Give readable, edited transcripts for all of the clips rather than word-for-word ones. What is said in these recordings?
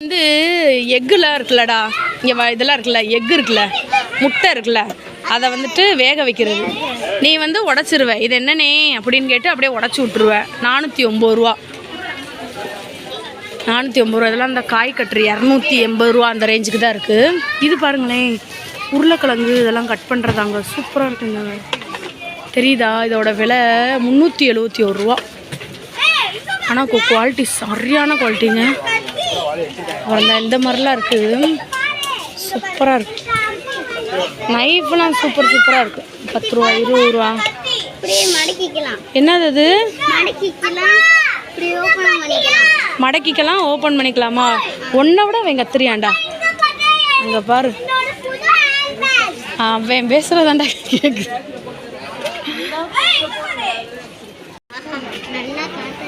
வந்து எக்குலாம் இருக்குல்லடா, இங்கே இதெல்லாம் இருக்குல்ல, எக்கு இருக்குல்ல, முட்டை இருக்குல்ல, அதை வந்துட்டு வேக வைக்கிறது. நீ வந்து உடச்சிருவ. இது என்னண்ணே அப்படின்னு கேட்டு அப்படியே உடச்சி விட்ருவேன். 409 ரூபா. 409 ரூபா. இதெல்லாம் இந்த காய் கட்டுரு 280 ரூபா அந்த ரேஞ்சுக்கு தான் இருக்குது. இது பாருங்களேன், உருளைக்கிழங்கு இதெல்லாம் கட் பண்ணுறதாங்க. சூப்பராக இருக்குங்க. தெரியுதா? இதோட விலை 371 ரூபா. ஆனால் குவாலிட்டி சரியான குவாலிட்டிங்க. அப்புறம் இந்த மாதிரிலாம் இருக்குது. சூப்பராக இருக்குது. நைஃப்லாம் சூப்பராக இருக்குது. 10 ரூபா 20 ரூபா. என்னது அது? மடக்கிக்கலாம், ஓப்பன் பண்ணிக்கலாமா? ஒன்றை விட அவன் கத்திரியாண்டா. அங்கே பாரு, அவன் பேசுகிறதாண்டா கேட்கு.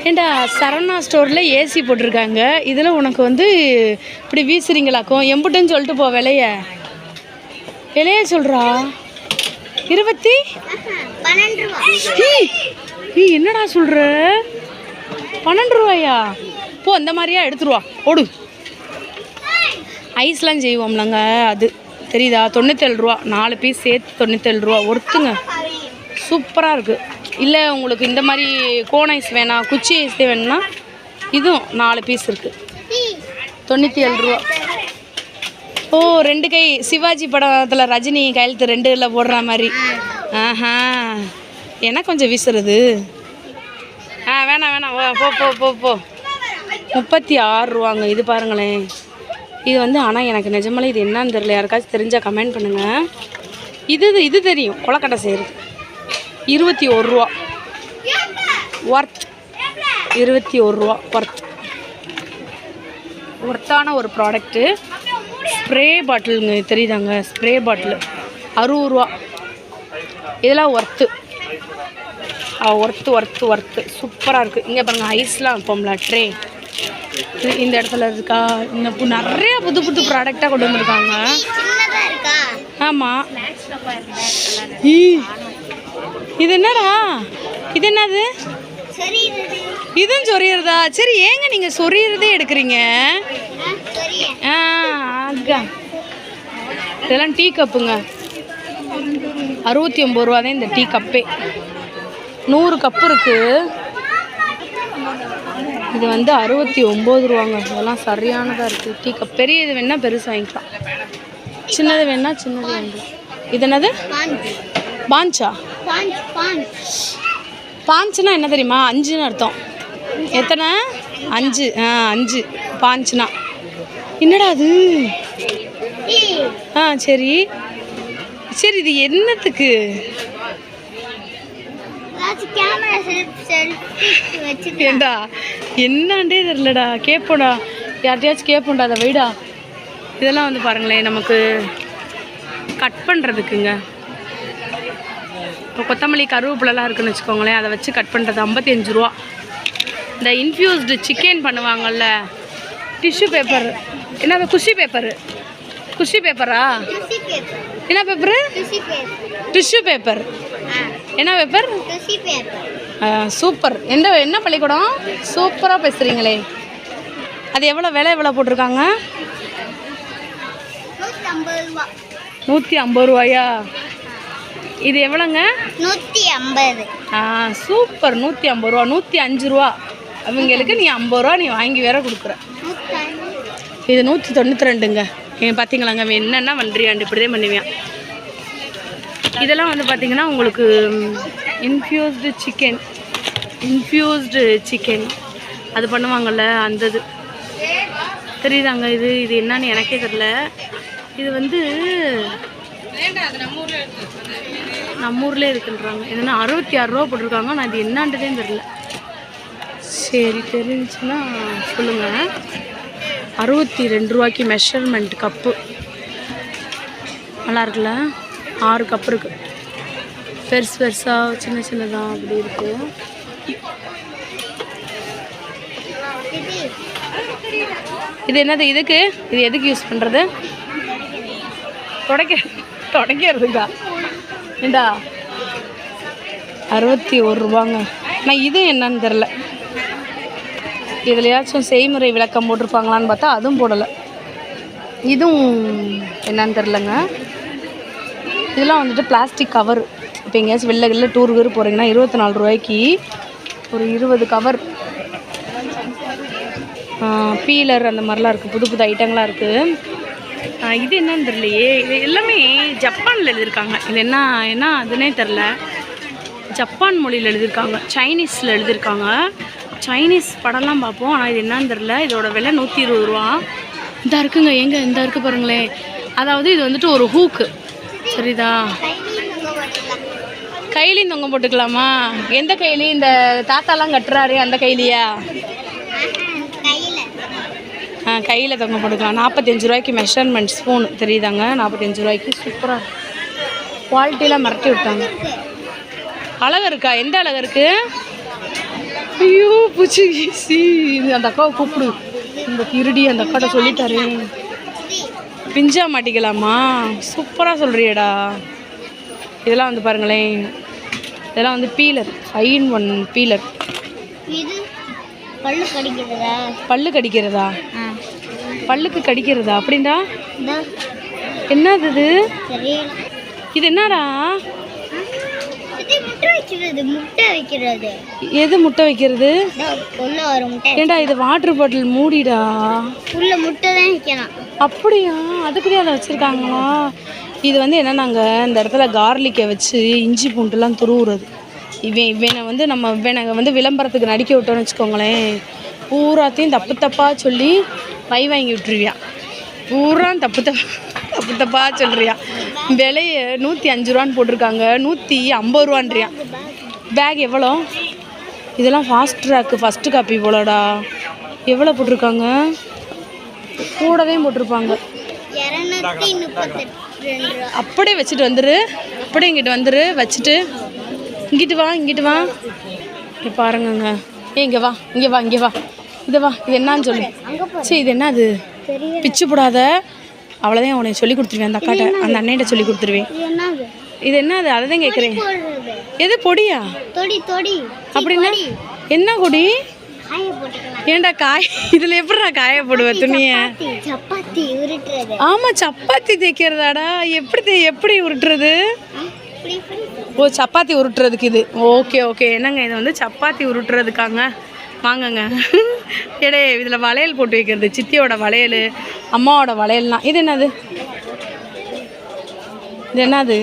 ஏண்டா, சரவணா ஸ்டோரில் ஏசி போட்டிருக்காங்க. இதில் உனக்கு வந்து இப்படி வீசுறீங்களாக்கும். எம்புட்டுன்னு சொல்லிட்டு போ. விலைய சொல்கிறா. 12 ரூபா. என்னடா சொல்கிற? 12 ரூபாயா? போ, இந்த மாதிரியா எடுத்துருவா. ஓடு. ஐஸ்லாம் செய்வோம்லங்க, அது தெரியுதா? 97 ரூபா. 4 பீஸ் சேர்த்து 97 ரூபா. ஒருத்துங்க சூப்பராக இருக்குது. இல்லை உங்களுக்கு இந்த மாதிரி கோன் ஐஸ் வேணாம், குச்சி ஐஸே வேணும்னா இதுவும் 4 பீஸ் இருக்குது. 97 ரூபா. ஓ, 2 கை சிவாஜி படத்தில் ரஜினி கையெழுத்து 2 போடுற மாதிரி. ஆஹா, ஏன்னா கொஞ்சம் வீசுறது. வேணாம் போ போ போ போ. 36 ரூபாங்க. இது பாருங்களேன். இது வந்து ஆனால் எனக்கு நிஜமாலே இது என்னன்னு தெரியல. யாருக்காச்சும் தெரிஞ்சால் கமெண்ட் பண்ணுங்கள். இது தெரியும், கொலக்கட்டை செய்கிறது. 21 ரூபா. ஒர்த். 21 ரூபா ஒர்த். ஒர்த்தான ஒரு ப்ராடக்ட்டு. ஸ்ப்ரே பாட்டிலுங்க, தெரியுதாங்க? ஸ்ப்ரே பாட்டிலு 60 ரூபா. இதெல்லாம் ஒர்த்து. ஒர்த்து சூப்பராக இருக்குது. இங்கே பாருங்கள், ஐஸ்லாம் வைப்போம்ல, ட்ரே. இந்த இடத்துல இருக்கா. இன்னும் நிறைய புது ப்ராடக்டாக கொண்டு வந்திருக்காங்க. ஆமாம். இது என்னடா? இது என்னது? இதுவும் சொரியறதா? சரி, ஏங்க நீங்கள் சொரியறதே எடுக்கிறீங்க? இதெல்லாம் டீ கப்புங்க. 69 ரூபா தான் இந்த டீ கப்பே. 100 கப்பு இருக்குது. இது வந்து 69 ரூபாங்க. இதெல்லாம் சரியானதாக இருக்குது. Tea cup. பெரிய இது வேணால் பெருசு வாங்கிக்கலாம், சின்னது வேணால் சின்னது வாங்கிக்கலாம். இது என்னது? பாஞ்சா? பாஞ்சுனா என்ன தெரியுமா? 5ன்னு அர்த்தம். எத்தனை? 5. 5 பாஞ்சுனா. என்னடா அது? சரி, இது என்னத்துக்கு? ஏண்டா, என்னாண்டே தெரியலடா. கேட்போண்டா, யார்ட்டையாச்சும் கேட்போண்டா. அதை வைடா. இதெல்லாம் வந்து பாருங்களேன், நமக்கு கட் பண்ணுறதுக்குங்க. இப்போ கொத்தமல்லி கருவேப்பிலலாம் இருக்குதுன்னு வச்சுக்கோங்களேன், அதை வச்சு கட் பண்ணுறது 55 ரூபா. இந்த இன்ஃப்யூஸ்டு சிக்கன் பண்ணுவாங்கள்ல, டிஷ்யூ பேப்பர். என்ன? குஷி பேப்பரு. குஷி பேப்பரா? என்ன பேப்பரு? Tissue paper. என்ன பேப்பர்? சூப்பர். என்ன பள்ளிக்கூடம்? சூப்பராக பேசுகிறீங்களே. அது விலை போட்டிருக்காங்க? 150 ரூபாயா? இது எவ்வளோங்க? 150. சூப்பர். 150 ரூபா. 105 ரூபா அவங்களுக்கு. நீ 50 ரூபா நீ வாங்கி வேற கொடுக்குற. இது 192ங்க. பார்த்தீங்களாங்க, என்னென்னா பண்ணுறியாண்டு இப்படிதான் பண்ணுவேன். இதெல்லாம் வந்து பார்த்திங்கன்னா உங்களுக்கு இன்ஃப்யூஸ்டு சிக்கன் அது பண்ணுவாங்கள்ல, அந்த இது தெரியுதாங்க? இது என்னன்னு எனக்கே தெரியல. இது வந்து நம்ம ஊர்லேயே இருக்குன்றாங்க. என்னென்னா 66 ரூபா போட்டிருக்காங்க. நான் இது என்னான்றதே தெரியல. சரி, தெரிஞ்சுன்னா சொல்லுங்கள். 62 ரூபாய்க்கு மெஷர்மெண்ட் கப்பு. நல்லா இருக்குல்ல? 6 கப்பு இருக்குது. பெருசாக சின்னதாக அப்படி இருக்குது. இது என்னது? இது எதுக்கு யூஸ் பண்ணுறது? தொடக்கிறதுக்கா? ஏண்டா, 61 ரூபாங்க. நான் இது என்னன்னு தெரில. இதுலையாச்சும் செய்முறை விளக்கம் போட்டிருப்பாங்களான்னு பார்த்தா அதுவும் போடலை. இதுவும் என்னன்னு தெரிலங்க. இதெல்லாம் வந்துட்டு பிளாஸ்டிக் கவர். இப்போ எங்கேயாச்சும் வெளில டூருக்கு போகிறீங்கன்னா 24 ரூபாய்க்கு ஒரு 20 கவர். பீலர் அந்த மாதிரிலாம் இருக்குது, புது புது ஐட்டங்களாக இருக்குது. இது என்னன்னு தெரியலையே, இது எல்லாமே ஜப்பானில் எழுதியிருக்காங்க. இது என்ன அதுன்னே தெரில. ஜப்பான் மொழியில் எழுதியிருக்காங்க, சைனீஸில் எழுதியிருக்காங்க. சைனீஸ் படம்லாம் பார்ப்போம், ஆனால் இது என்னன்னு தெரில. இதோட விலை 120 ரூபா. இந்த இருக்குங்க, எங்கே இந்த இருக்குது பாருங்களேன். அதாவது இது வந்துட்டு ஒரு ஹூக்கு, சரிதா? கையிலையும் தொங்க போட்டுக்கலாமா? எந்த கையிலி? இந்த தாத்தாலாம் கட்டுறாரு அந்த கையிலையா? கையில் தொங்க போட்டுக்கலாம். 45 ரூபாய்க்கு மெஷர்மெண்ட் ஸ்பூன், தெரியுதாங்க? 45 ரூபாய்க்கு சூப்பராக குவாலிட்டியெலாம் மிரட்டி விட்டாங்க. அழகாக இருக்கா? எந்த அழகாக இருக்குது? ஐயோ பூச்சி அந்த அக்காவை கூப்பிடு. இந்த திருடி அந்த அக்காட்ட சொல்லிட்டாரு. பிஞ்சா மாட்டிக்கலாமா? சூப்பராக சொல்கிறியடா. இதெல்லாம் வந்து பாருங்களேன், இதெல்லாம் வந்து பீலர், 5-in-1 பீலர். பல்லு கடிக்கிறதா? பல்லுக்கு கடிக்கிறதா? அப்படின்டா என்னது இது? இது என்னடா? எது முட்டை வைக்கிறது? ஏண்டா இது வாட்டர் பாட்டில் மூடிடா. அப்படியா? அதுக்குதான் அதை வச்சுருக்காங்களா? இது வந்து என்னன்னாங்க, இந்த இடத்துல கார்லிக்கை வச்சு இஞ்சி பூண்டுலாம் துருவுறது. இவனை வந்து இவனை வந்து விளம்பரத்துக்கு நடிக்க விட்டோன்னு வச்சுக்கோங்களேன், பூராத்தையும் தப்பாக சொல்லி வாங்கி விட்டுருவியான். பூரா தப்பாக சொல்கிறியான். விலையை 105 ரூபான்னு போட்டிருக்காங்க, 150 ரூபான்றியான். பேக் எவ்வளோ? இதெல்லாம் ஃபாஸ்ட் ட்ராக்கு ஃபஸ்ட்டு காப்பி போலடா. எவ்வளோ போட்டிருக்காங்க? கூடவே போட்டிருப்பாங்க. அப்படியே வச்சுட்டு வந்துரு, அப்படியே இங்கிட்டு வந்துரு, வச்சுட்டு இங்கிட்டு வா இங்கே பாருங்கங்க. இங்கே வா இது என்னான்னு சொல்லு. சரி இது என்ன? அது பிச்சு போடாத, அவ்வளோதான். உனக்கு சொல்லி கொடுத்துருவேன், அந்த அக்காட்ட, அந்த அண்ணையிட்ட சொல்லி கொடுத்துருவேன். இது என்ன? அது அதை தான் கேட்குறேன். எது பொடியா? அப்படின்னா என்ன கொடி? ஏண்டா காய் இதில் எப்படிடா காய போடுவேன் துணியை? ஆமாம், சப்பாத்தி தைக்கிறதாடா. எப்படி உருட்டுறது? ஓ, சப்பாத்தி உருட்டுறதுக்கு இது. ஓகே என்னங்க, இது வந்து சப்பாத்தி உருட்டுறதுக்காங்க. வாங்கங்க. எடே இதில் வளையல் போட்டு வைக்கிறது, சித்தியோட வளையல், அம்மாவோட வளையல்லாம். இது என்னது?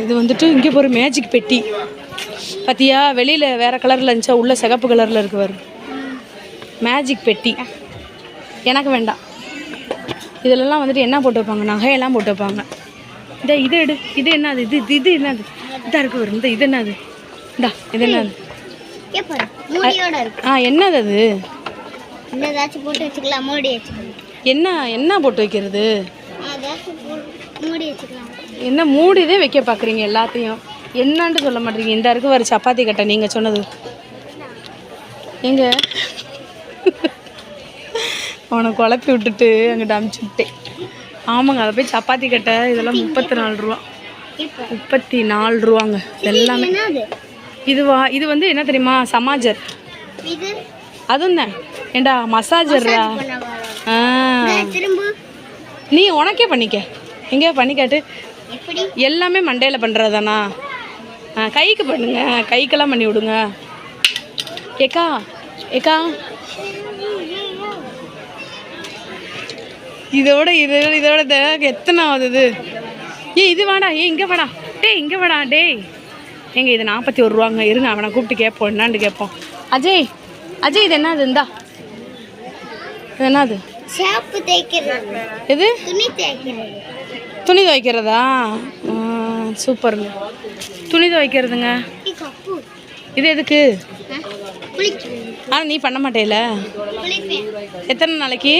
இது வந்துட்டு இங்கே ஒரு மேஜிக் பெட்டி பார்த்தியா? வெளியில் வேறு கலரில் இருந்துச்சா, உள்ள சிகப்பு கலரில் இருக்கு பாரு. மேஜிக் பெட்டி எனக்கு வேண்டாம். இதிலெல்லாம் வந்துட்டு என்ன போட்டு வைப்பாங்க? நகையெல்லாம் போட்டு வைப்பாங்க. இதை எடு. இது என்னது? இது என்னது? இதாக இருக்கு வரும். இது என்னது? இது என்னது? என்னது அது? என்ன போட்டு வைக்கிறது? என்ன மூடிதே வைக்க பார்க்குறீங்க எல்லாத்தையும், என்னான்ட்டு சொல்ல மாட்டீங்க. இந்த இருக்கு வர சப்பாத்தி கட்டை, நீங்கள் சொன்னது எங்க? அவனை குழப்பி விட்டுட்டு அங்கிட்ட அமுச்சு விட்டேன். ஆமாங்க, அதை போய் சப்பாத்தி கட்டை. இதெல்லாம் 34 ரூபா. 34 ரூபாங்க எல்லாமே. இது வந்து என்ன தெரியுமா? சமாஜர். அதுவும் தான். ஏண்டா மசாஜர்ரா. நீ உனக்கே பண்ணிக்க, எங்கேயா பண்ணிக்காட்டு. எல்லாமே மண்டையில் பண்ணுறதானா? கைக்கு பண்ணுங்க, கைக்கெல்லாம் பண்ணி விடுங்க. ஏக்கா இதோட எத்தனை ஆகுது? இது வாடா, இங்கே வாடா. எங்க இது 41 ரூபாங்க. இருங்க, அவனை கூப்பிட்டு கேட்போம், என்னான்னு கேட்போம். அஜய் இது என்னது? இது என்னது? எது? துணி துவைக்கிறதா? சூப்பருங்க, துணி துவைக்கிறதுங்க. இது எதுக்கு? ஆனால் நீ பண்ண மாட்டேல. எத்தனை நாளைக்கு?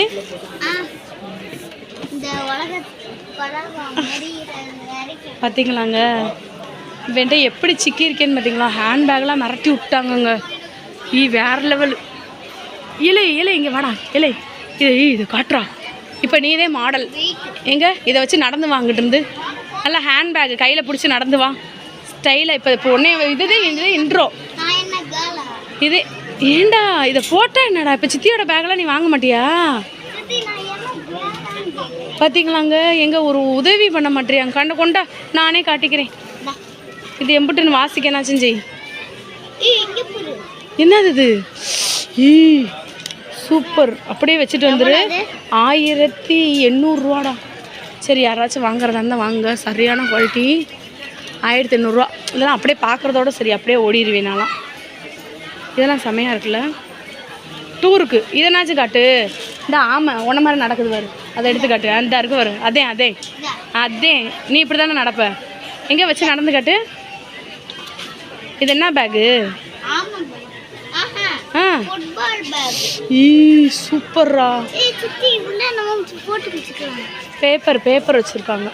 பார்த்தீங்களாங்க, வெண்ட எப்படி சிக்கியிருக்கேன்னு பார்த்தீங்களா? ஹேண்ட்பேக்லாம் மிரட்டி விட்டாங்கங்க. வேறு லெவல். இலை இங்கே வாடா. இது காட்டுறா. இப்போ நீதே மாடல். எங்கே இதை வச்சு நடந்து வாங்கிட்டு இருந்து நல்லா ஹேண்ட்பேக் கையில் பிடிச்சி நடந்து வா ஸ்டைலாக. இப்போ உடனே இதுதான் இன்ட்ரோ. இது ஏண்டா இதை போட்டா என்னடா இப்போ சித்தியோட பேக்கெல்லாம் நீ வாங்க மாட்டியா? பார்த்தீங்களாங்க, எங்கே ஒரு உதவி பண்ண மாட்டேறியாங்க. கண்டு கொண்டா நானே காட்டிக்கிறேன். இது எம்பிட்டுன்னு வாசிக்க நான் செஞ்சு. என்னது இது? சூப்பர். அப்படியே வச்சுட்டு வந்துரு. 1800 ரூபாடா. சரி, யாராச்சும் வாங்குறதா இருந்தால் வாங்க. சரியான குவாலிட்டி. 1800 ரூபா. இதெல்லாம் அப்படியே பார்க்குறதோட சரி, அப்படியே ஓடிடுவேன் நான்லாம். இதெல்லாம் செம்மையாக இருக்குல்ல. டூருக்கு இதனாச்சும் காட்டு. இந்த ஆமை உன்ன மாதிரி நடக்குது பாரு, அதை எடுத்து காட்டு. அந்த இருக்கு பாரு, அதே அதே அதே. நீ இப்படி தானே நடப்ப. எங்கே வச்சு நடந்து காட்டு. இது என்ன பேகு? சூப்பர்ரா. பேப்பர் வச்சுருக்காங்க.